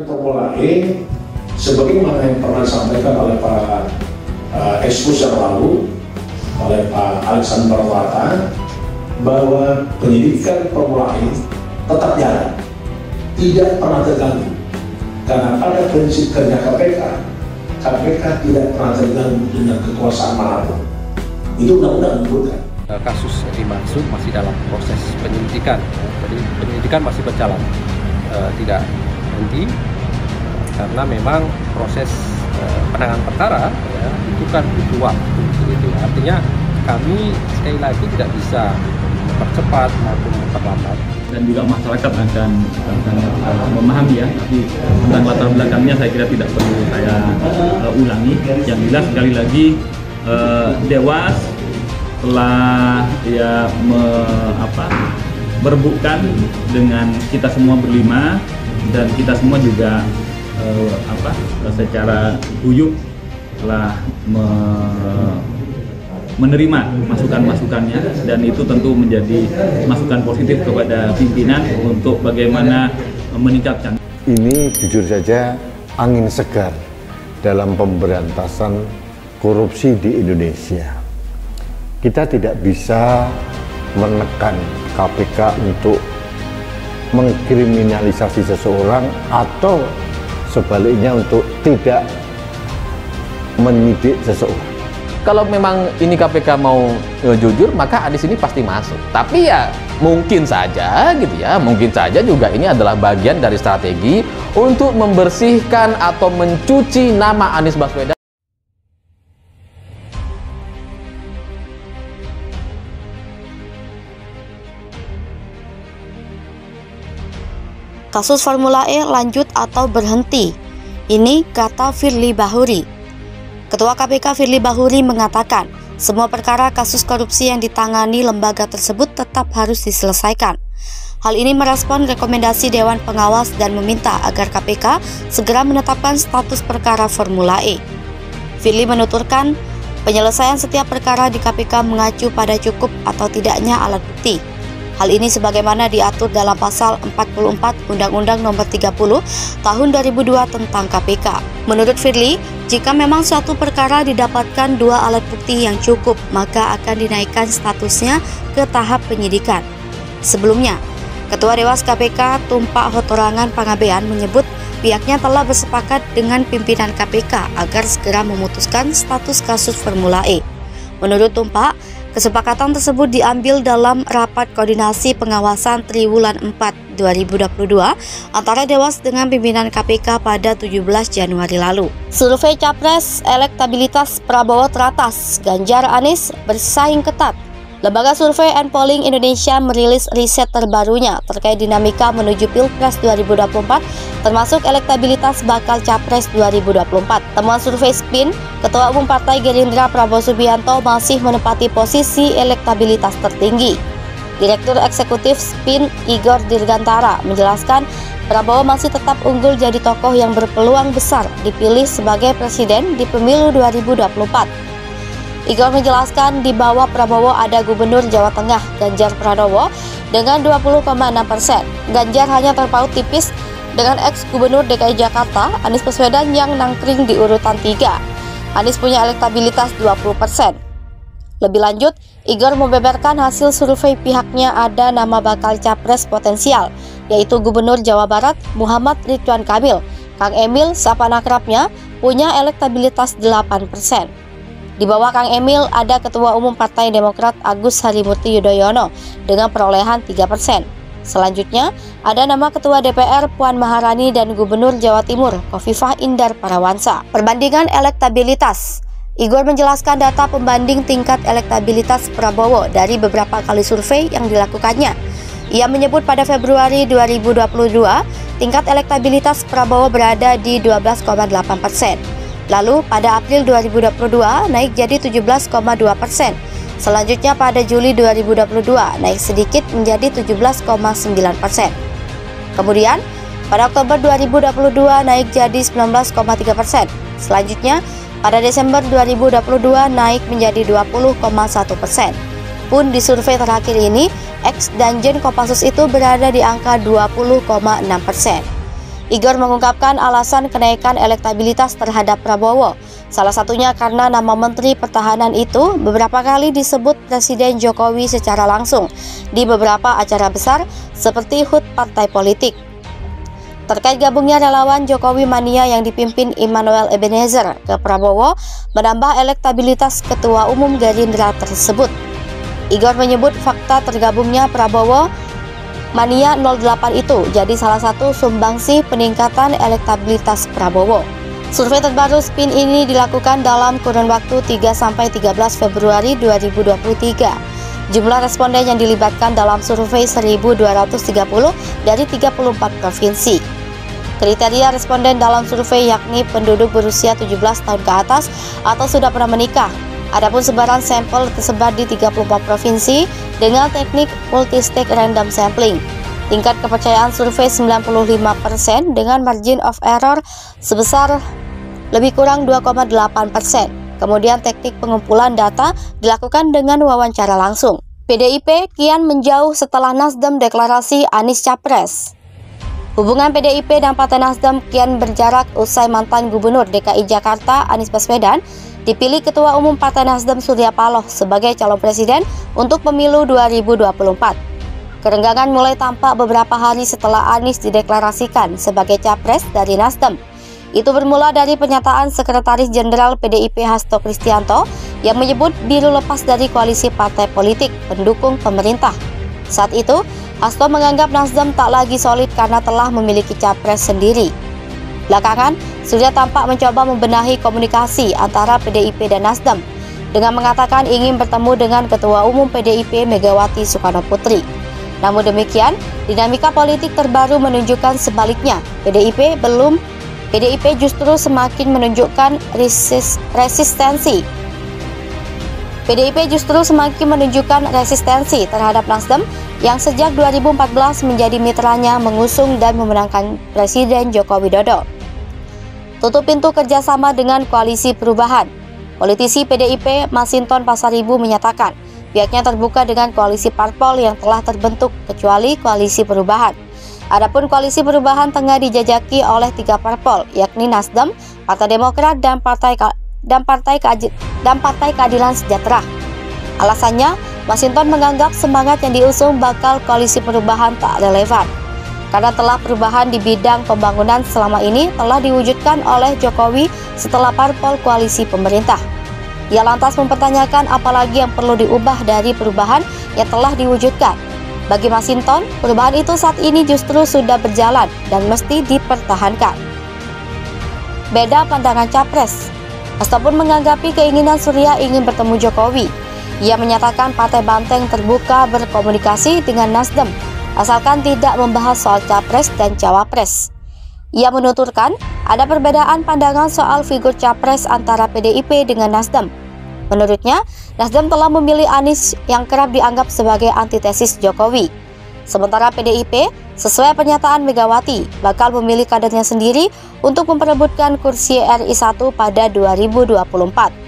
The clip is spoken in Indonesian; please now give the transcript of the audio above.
Formula E sebagaimana yang pernah disampaikan oleh Pak Ekspos yang lalu oleh Pak Alexander Marwata bahwa penyelidikan Formula E tetap jalan, tidak pernah terganggu karena pada prinsip kerja KPK tidak pernah terganggu dengan kekuasaan manapun. Itu undang-undang menyebutkan. Kasus dimaksud masih dalam proses penyelidikan, jadi penyelidikan masih berjalan, tidak berhenti karena memang proses penanganan perkara ya, itu kan butuh waktu, gitu. Artinya kami sekali lagi tidak bisa mempercepat maupun memperlambat. Dan juga masyarakat akan memahami ya, tapi tentang latar belakangnya saya kira tidak perlu saya ulangi. Yang jelas sekali lagi Dewas telah ya berebutkan dengan kita semua berlima, dan kita semua juga secara guyup telah menerima masukan-masukannya, dan itu tentu menjadi masukan positif kepada pimpinan untuk bagaimana meningkatkan. Ini jujur saja angin segar dalam pemberantasan korupsi di Indonesia. Kita tidak bisa menekan KPK untuk mengkriminalisasi seseorang atau sebaliknya untuk tidak menyidik seseorang. Kalau memang ini KPK mau jujur, maka Anies ini pasti masuk. Tapi ya mungkin saja gitu ya, mungkin saja juga ini adalah bagian dari strategi untuk membersihkan atau mencuci nama Anies Baswedan. Kasus Formula E lanjut atau berhenti? Ini kata Firly Bahuri. Ketua KPK Firly Bahuri mengatakan, semua perkara kasus korupsi yang ditangani lembaga tersebut tetap harus diselesaikan. Hal ini merespon rekomendasi Dewan Pengawas dan meminta agar KPK segera menetapkan status perkara Formula E. Firly menuturkan, penyelesaian setiap perkara di KPK mengacu pada cukup atau tidaknya alat bukti. Hal ini sebagaimana diatur dalam pasal 44 Undang-Undang Nomor 30 Tahun 2002 tentang KPK. Menurut Firly, jika memang suatu perkara didapatkan dua alat bukti yang cukup, maka akan dinaikkan statusnya ke tahap penyidikan. Sebelumnya, Ketua Dewas KPK Tumpak Hotorangan Pangabean menyebut pihaknya telah bersepakat dengan pimpinan KPK agar segera memutuskan status kasus Formula E. Menurut Tumpak, kesepakatan tersebut diambil dalam rapat koordinasi pengawasan Triwulan 4 2022 antara Dewas dengan pimpinan KPK pada 17 Januari lalu. Survei Capres, elektabilitas Prabowo teratas, Ganjar Anies bersaing ketat. Lembaga Survei and Polling Indonesia merilis riset terbarunya terkait dinamika menuju Pilpres 2024, termasuk elektabilitas bakal Capres 2024. Temuan survei SPIN, Ketua Umum Partai Gerindra Prabowo Subianto masih menempati posisi elektabilitas tertinggi. Direktur Eksekutif SPIN Igor Dirgantara menjelaskan Prabowo masih tetap unggul jadi tokoh yang berpeluang besar dipilih sebagai presiden di pemilu 2024. Igor menjelaskan di bawah Prabowo ada Gubernur Jawa Tengah Ganjar Pranowo dengan 20,6%. Ganjar hanya terpaut tipis dengan ex-Gubernur DKI Jakarta Anies Baswedan yang nangkring di urutan 3. Anies punya elektabilitas 20%. Lebih lanjut, Igor membeberkan hasil survei pihaknya ada nama bakal capres potensial, yaitu Gubernur Jawa Barat Muhammad Ridwan Kamil. Kang Emil, sapaan akrabnya, punya elektabilitas 8%. Di bawah Kang Emil ada Ketua Umum Partai Demokrat Agus Harimurti Yudhoyono dengan perolehan 3%. Selanjutnya, ada nama Ketua DPR Puan Maharani dan Gubernur Jawa Timur Khofifah Indar Parawansa. Perbandingan elektabilitas. Igor menjelaskan data pembanding tingkat elektabilitas Prabowo dari beberapa kali survei yang dilakukannya. Ia menyebut pada Februari 2022, tingkat elektabilitas Prabowo berada di 12,8%. Lalu pada April 2022 naik jadi 17,2%. Selanjutnya pada Juli 2022 naik sedikit menjadi 17,9%. Kemudian pada Oktober 2022 naik jadi 19,3%. Selanjutnya pada Desember 2022 naik menjadi 20,1%. Pun di survei terakhir ini, ex Danjen Kopassus itu berada di angka 20,6%. Igor mengungkapkan alasan kenaikan elektabilitas terhadap Prabowo. Salah satunya karena nama Menteri Pertahanan itu beberapa kali disebut Presiden Jokowi secara langsung di beberapa acara besar seperti HUT partai politik. Terkait gabungnya relawan Jokowi Mania yang dipimpin Immanuel Ebenezer ke Prabowo menambah elektabilitas Ketua Umum Gerindra tersebut. Igor menyebut fakta tergabungnya Prabowo Mania 08 itu jadi salah satu sumbangsih peningkatan elektabilitas Prabowo. Survei terbaru SPIN ini dilakukan dalam kurun waktu 3-13 Februari 2023. Jumlah responden yang dilibatkan dalam survei 1.230 dari 34 provinsi. Kriteria responden dalam survei yakni penduduk berusia 17 tahun ke atas atau sudah pernah menikah. Adapun sebaran sampel tersebar di 34 provinsi dengan teknik multistage random sampling. Tingkat kepercayaan survei 95% dengan margin of error sebesar lebih kurang 2,8%. Kemudian teknik pengumpulan data dilakukan dengan wawancara langsung. PDIP kian menjauh setelah Nasdem deklarasi Anies Capres. Hubungan PDIP dan Partai Nasdem kian berjarak usai mantan Gubernur DKI Jakarta Anies Baswedan dipilih Ketua Umum Partai Nasdem Surya Paloh sebagai calon presiden untuk pemilu 2024. Kerenggangan mulai tampak beberapa hari setelah Anies dideklarasikan sebagai capres dari Nasdem. Itu bermula dari pernyataan Sekretaris Jenderal PDIP Hasto Kristianto yang menyebut diri lepas dari koalisi partai politik pendukung pemerintah. Saat itu, Hasto menganggap Nasdem tak lagi solid karena telah memiliki capres sendiri. Belakangan, Surya tampak mencoba membenahi komunikasi antara PDIP dan Nasdem dengan mengatakan ingin bertemu dengan Ketua Umum PDIP Megawati Soekarno Putri. Namun demikian, dinamika politik terbaru menunjukkan sebaliknya. PDIP justru semakin menunjukkan resistensi. PDIP justru semakin menunjukkan resistensi terhadap Nasdem yang sejak 2014 menjadi mitranya mengusung dan memenangkan Presiden Joko Widodo. Tutup pintu kerjasama dengan Koalisi Perubahan. Politisi PDIP Masinton Pasaribu menyatakan pihaknya terbuka dengan koalisi parpol yang telah terbentuk kecuali Koalisi Perubahan. Adapun Koalisi Perubahan tengah dijajaki oleh 3 parpol yakni Nasdem, Partai Demokrat dan Partai Keadilan Sejahtera. Alasannya, Masinton menganggap semangat yang diusung bakal Koalisi Perubahan tak relevan karena telah perubahan di bidang pembangunan selama ini telah diwujudkan oleh Jokowi setelah parpol koalisi pemerintah. Ia lantas mempertanyakan apalagi yang perlu diubah dari perubahan yang telah diwujudkan. Bagi Masinton, perubahan itu saat ini justru sudah berjalan dan mesti dipertahankan. Beda pandangan Capres. Hasto pun menganggapi keinginan Surya ingin bertemu Jokowi. Ia menyatakan Partai Banteng terbuka berkomunikasi dengan Nasdem, asalkan tidak membahas soal Capres dan Cawapres. Ia menuturkan ada perbedaan pandangan soal figur Capres antara PDIP dengan Nasdem. Menurutnya, Nasdem telah memilih Anies yang kerap dianggap sebagai antitesis Jokowi. Sementara PDIP, sesuai pernyataan Megawati, bakal memilih kadernya sendiri untuk memperebutkan kursi RI 1 pada 2024.